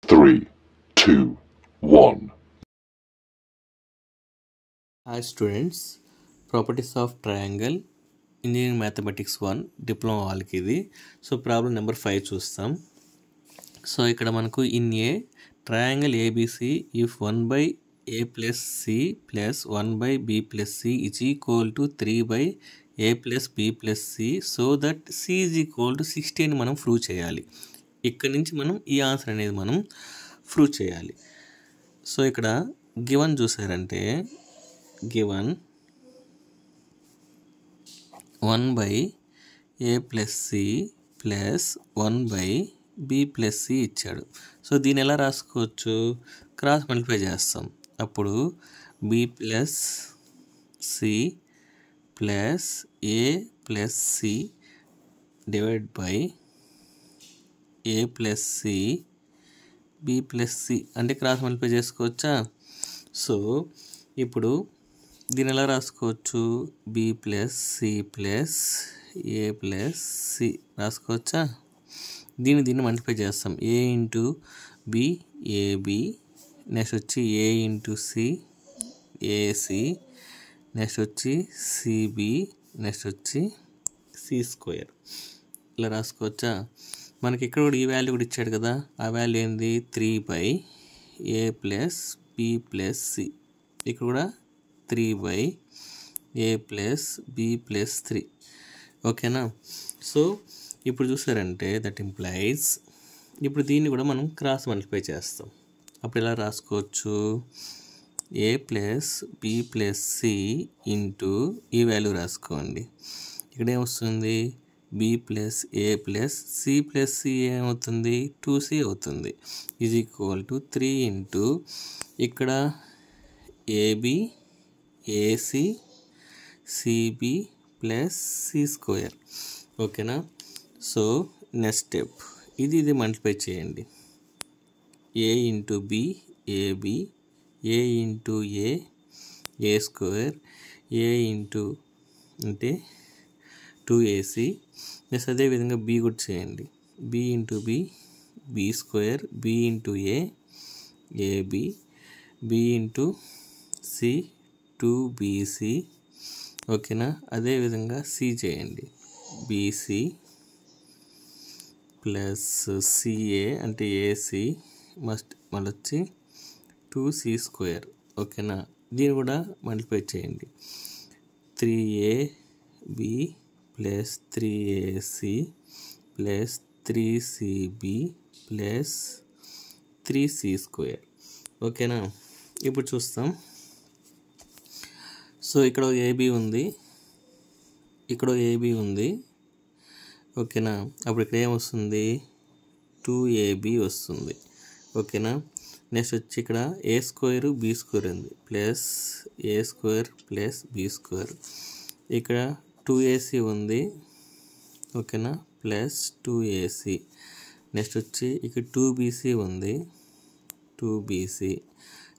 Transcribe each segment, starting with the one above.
3, 2, 1. Hi students, properties of triangle, engineering mathematics 1 diploma వాళ్ళకి ఇది. So problem number 5 చూస్తాం. So ఇక్కడ మనకు in a triangle ABC if 1/a plus c plus 1/b plus c is equal to 3/a plus b plus c so that c is equal to 60 అని మనం prove చేయాలి. ఇక్కడ నుంచి మనం ఈ ఆన్సర్ అనేది మనం ప్రూవ్ చేయాలి. సో ఇక్కడ గివన్ చూసారంటే given 1/a plus c plus 1/b plus c ఇచ్చాడు. సో దీన్ని ఎలా రాసుకోవచ్చు? క్రాస్ మల్టిప్లై చేస్తాం. అప్పుడు b plus c plus a plus c divide by a plus c b plus c అంటే క్రాస్ మల్టిప్లై చేసుకోవచ్చా? సో ఇప్పుడు దీని ఎలా రాసుకోవచ్చు? b plus c plus a plus c రాసుకోవచ్చా? దీన్ని మల్టిప్లై చేస్తాం. a into b ab, next వచ్చి a into c ac, next వచ్చి cb, నెక్స్ట్ వచ్చి c స్క్వేర్. ఇలా రాసుకోవచ్చా? మనకి ఇక్కడ కూడా ఈ వాల్యూ కూడా ఇచ్చాడు కదా, ఆ వాల్యూ ఏంది? 3/a plus b plus c. ఇక్కడ కూడా 3/a plus b plus 3. ఓకేనా? సో ఇప్పుడు చూసారంటే దట్ ఇంప్లైజ్ ఇప్పుడు దీన్ని కూడా మనం క్రాస్ మల్టిప్లై చేస్తాం. అప్పుడు ఎలా రాసుకోవచ్చు? a plus b plus c into ఈ వాల్యూ రాసుకోండి. ఇక్కడ ఏమొస్తుంది? b plus a plus c plus c ఏమవుతుంది? 2c అవుతుంది. ఈజ్ ఈక్వల్ టు 3 ఇంటూ ఇక్కడ ab ac cb plus C square. ఓకేనా? సో నెక్స్ట్ స్టెప్ ఇది మల్టిప్లై చేయండి. A into B AB, A into A square, A into అంటే 2ac, next అదేవిధంగా B కూడా చేయండి. B into B square, B into AB, B into C 2bc. ఓకేనా? అదేవిధంగా C చేయండి. బీసీ ప్లస్ సిఏ అంటే ఏసీ మళ్ళీ వచ్చి 2c స్క్వేర్. ఓకేనా? దీన్ని కూడా మల్టిప్లై చేయండి. 3ab plus 3ac plus 3cb plus 3c square. ఓకేనా? ఇప్పుడు చూస్తాం. సో ఇక్కడ ఏబి ఉంది, ఇక్కడ ఏబి ఉంది. ఓకేనా? అప్పుడు ఇక్కడ ఏమొస్తుంది? 2ab వస్తుంది. ఓకేనా? నెక్స్ట్ వచ్చి ఇక్కడ ఏ స్క్వేర్ బి స్క్వేర్ ఉంది, ప్లస్ ఏ స్క్వేర్ ప్లస్ బి స్క్వేర్. ఇక్కడ 2ac ఉంది. ఓకేనా? Plus 2ac. నెక్స్ట్ వచ్చి ఇక్కడ 2bc ఉంది, 2bc.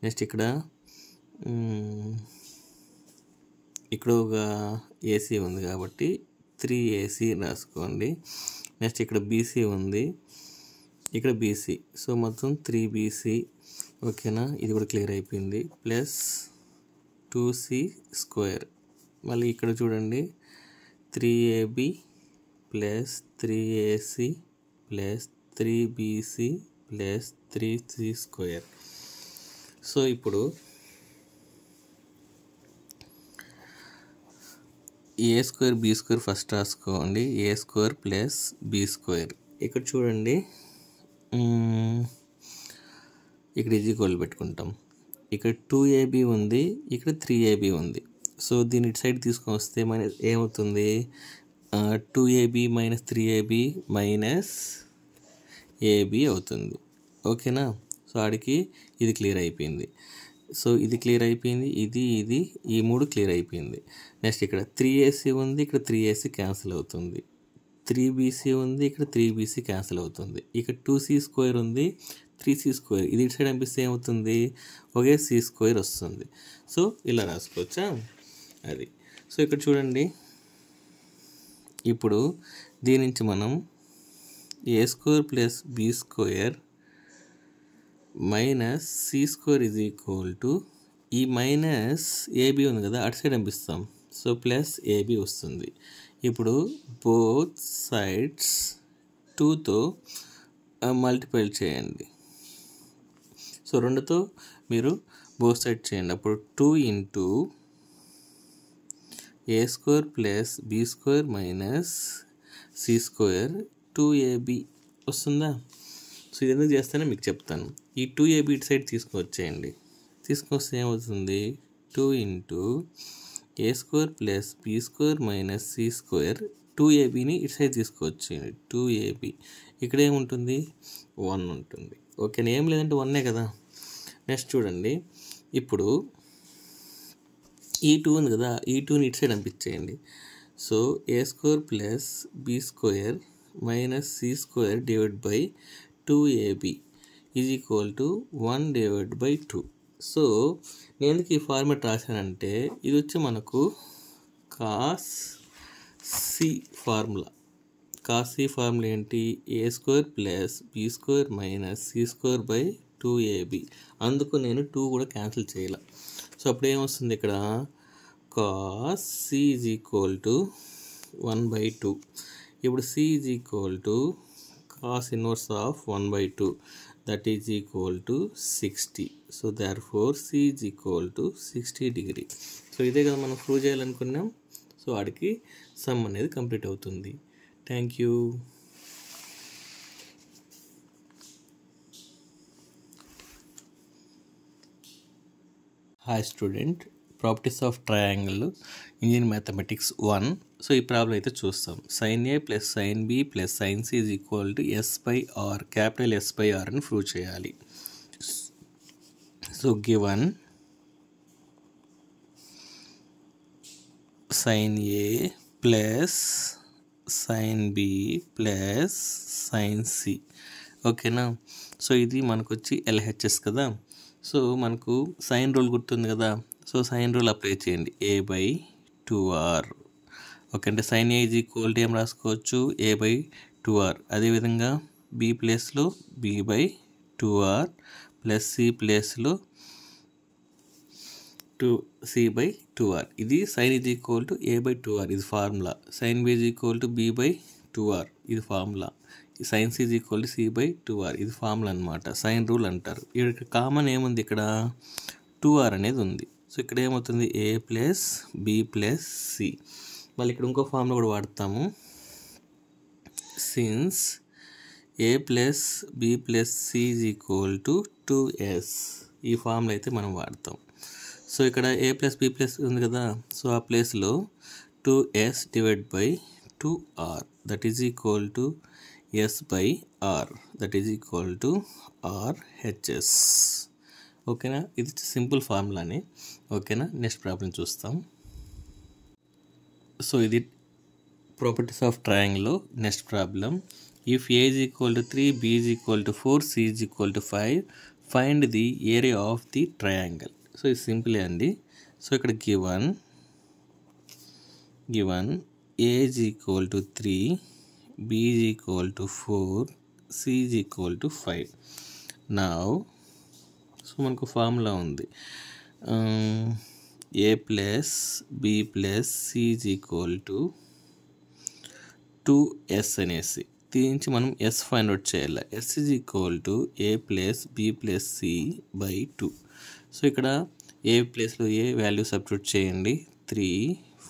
నెక్స్ట్ ఇక్కడ ఒక ఏసీ ఉంది కాబట్టి 3ac రాసుకోండి. నెక్స్ట్ ఇక్కడ బీసీ ఉంది, ఇక్కడ బీసీ. సో మొత్తం 3bc. ఓకేనా? ఇది కూడా క్లియర్ అయిపోయింది. Plus 2c square. మళ్ళీ ఇక్కడ చూడండి 3ab plus 3ac plus 3bc plus 3c square. So ఇప్పుడు ఏ స్క్వేర్ బి స్క్వేర్ ఫస్ట్ రాసుకోండి. ఏ స్క్వేర్ ప్లస్ బి స్క్వేర్. ఇక్కడ చూడండి, ఇక్కడ ఈక్వల్ పెట్టుకుంటాం. ఇక్కడ 2ab ఉంది, ఇక్కడ 3ab ఉంది. సో దీన్ని ఇటు సైడ్ తీసుకొని వస్తే మైనస్ ఏమవుతుంది? 2ab minus 3ab minus ab అవుతుంది. ఓకేనా? సో ఆడికి ఇది క్లియర్ అయిపోయింది. సో ఇది క్లియర్ అయిపోయింది, ఇది ఈ మూడు క్లియర్ అయిపోయింది. నెక్స్ట్ ఇక్కడ 3ac ఉంది, ఇక్కడ 3ac క్యాన్సిల్ అవుతుంది. 3bc ఉంది, ఇక్కడ 3bc క్యాన్సిల్ అవుతుంది. ఇక్కడ 2c స్క్వేర్ ఉంది, 3c స్క్వేర్. ఇది ఇటు సైడ్ పంపిస్తే ఏమవుతుంది? ఒకే c స్క్వేర్ వస్తుంది. సో ఇలా రాసుకోవచ్చా? అది. సో ఇక్కడ చూడండి, ఇప్పుడు దీని నుంచి మనం A square plus B square minus C square is equal to ఈ మైనస్ ఏబి ఉంది కదా అటు సైడ్ పంపిస్తాం. సో ప్లస్ ఏబి వస్తుంది. ఇప్పుడు బోత్ సైడ్స్ 2తో మల్టిప్లై చేయండి. సో 2తో మీరు బోత్ సైడ్ చేయండి. అప్పుడు 2 into A square plus B square minus C square 2ab వస్తుందా? సో ఇది ఎందుకు చేస్తానో మీకు చెప్తాను. ఈ 2ab ఇటు సైడ్ తీసుకొచ్చేయండి. తీసుకొస్తే ఏమవుతుంది? 2 into A square plus B square minus C square 2abని ఇటు సైడ్ తీసుకొచ్చేయండి. 2ab ఇక్కడ ఏముంటుంది? 1 ఉంటుంది. ఓకేనా? ఏం లేదంటే 1 కదా. నెక్స్ట్ చూడండి, ఇప్పుడు ఈ 2 ఉంది కదా, ఈ 2ని ఇటు సైడ్ పంపించేయండి. So A square plus B square minus C square divide by 2ab is equal to 1 divide by 2. So నేను ఎందుకు ఈ ఫార్మాట్ రాశానంటే ఇది వచ్చి మనకు cos C formula. Cos C formula ఏంటి? A square plus B square minus C square by 2ab. అందుకు నేను 2 కూడా క్యాన్సిల్ చేయాల. సో అప్పుడు ఏమొస్తుంది ఇక్కడ? Cos C is equal to 1/2. ఇప్పుడు C is equal to cos inverse of 1/2, that is equal to 60. So therefore C is equal to 60 degree. So ఇదే కదా మనం ప్రూవ్ చేయాలనుకున్నాం. సో వాడికి సమ్ అనేది కంప్లీట్ అవుతుంది. Thank you. Hi student, properties of triangle engineering mathematics 1. So ఈ problem అయితే చూస్తాం. Sine A plus sine B plus sine C is equal to S/R, capital S/R అని ప్రూవ్ చేయాలి. So given sine A plus sine B plus sine C. ఓకేనా? So ఇది మనకు వచ్చి LHS కదా. సో మనకు సైన్ రూల్ గుర్తుంది కదా. సో సైన్ రూల్ అప్లై చేయండి. A/2R. ఓకే, అంటే sine A is equal to ఏం రాసుకోవచ్చు? A/2R. అదేవిధంగా బి ప్లేస్లో B/2R ప్లస్ సి ప్లేస్లో C/2R. ఇది sign is equal to A/2R, ఇది formula. Sine B is equal to B/2R, ఇది formula. Sine C is equal to C/2R, ఇది ఫార్ములా అనమాట. సైన్ రూల్ అంటారు. ఇక్కడ కామన్ ఏముంది? ఇక్కడ 2R అనేది ఉంది. సో ఇక్కడ ఏమవుతుంది? A plus B plus C. మళ్ళీ ఇక్కడ ఇంకో ఫార్ములా కూడా వాడతాము. Since A plus B plus C is equal to 2S, ఈ ఫార్ములా అయితే మనం వాడతాం. సో ఇక్కడ A ప్లస్ బి ప్లస్ ఉంది కదా. సో ఆ ప్లేస్లో 2S divide by 2R, that is equal to S/R, that is equal to RHS. ఓకేనా? ఇది సింపుల్ ఫార్ములానే. ఓకేనా? నెక్స్ట్ ప్రాబ్లం చూస్తాం. సో ఇది ప్రాపర్టీస్ ఆఫ్ ట్రయాంగిల్లో next problem. If A is equal to 3, B is equal to 4, C is equal to 5, find the area of the triangle. So ఇది సింపులే అండి. సో ఇక్కడ given A is equal to 3, B is equal to 4, C is equal to 5. Now so మనకు formula ఉంది. A plus B plus C is equal to 2S అనేసి దీని నుంచి మనం S ఫైండ్ అవుట్ చేయాలి. S is equal to A plus B plus C by 2. So ఇక్కడ A ప్లేస్లో ఏ value substitute చేయండి. 3,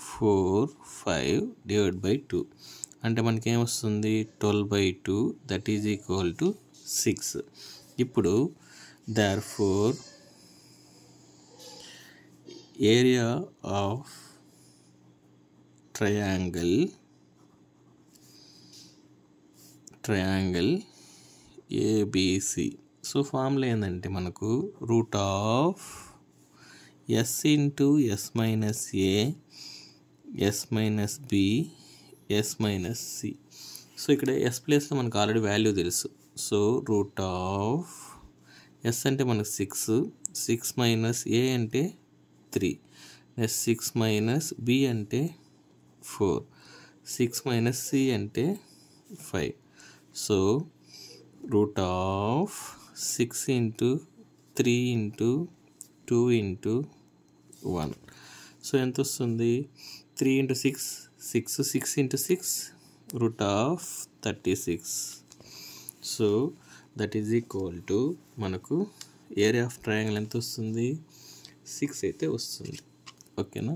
4, 5 డివైడ్ బై 2 అంటే మనకి ఏమొస్తుంది? 12/2, దట్ ఈజ్ ఈక్వల్ టు 6. ఇప్పుడు therefore area of triangle ABC. So formula ఏంటంటే మనకు root of S into S minus A, S minus B, S minus C. So ఇక్కడ S ప్లేస్లో మనకు ఆల్రెడీ వాల్యూ తెలుసు. సో రూట్ ఆఫ్ S అంటే మనకు 6 minus A అంటే 3, నెక్స్ట్ 6 మైనస్ B అంటే 4, 6 మైనస్ C అంటే 5. So root of 6 into 3 into 2 into 1. So ఎంత వస్తుంది? 3 into 6 6, 6 into 6 √36. So that is equal to మనకు ఏరియా ఆఫ్ ట్రయాంగిల్ ఎంత వస్తుంది? 6 అయితే వస్తుంది. ఓకేనా?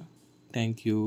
Thank you.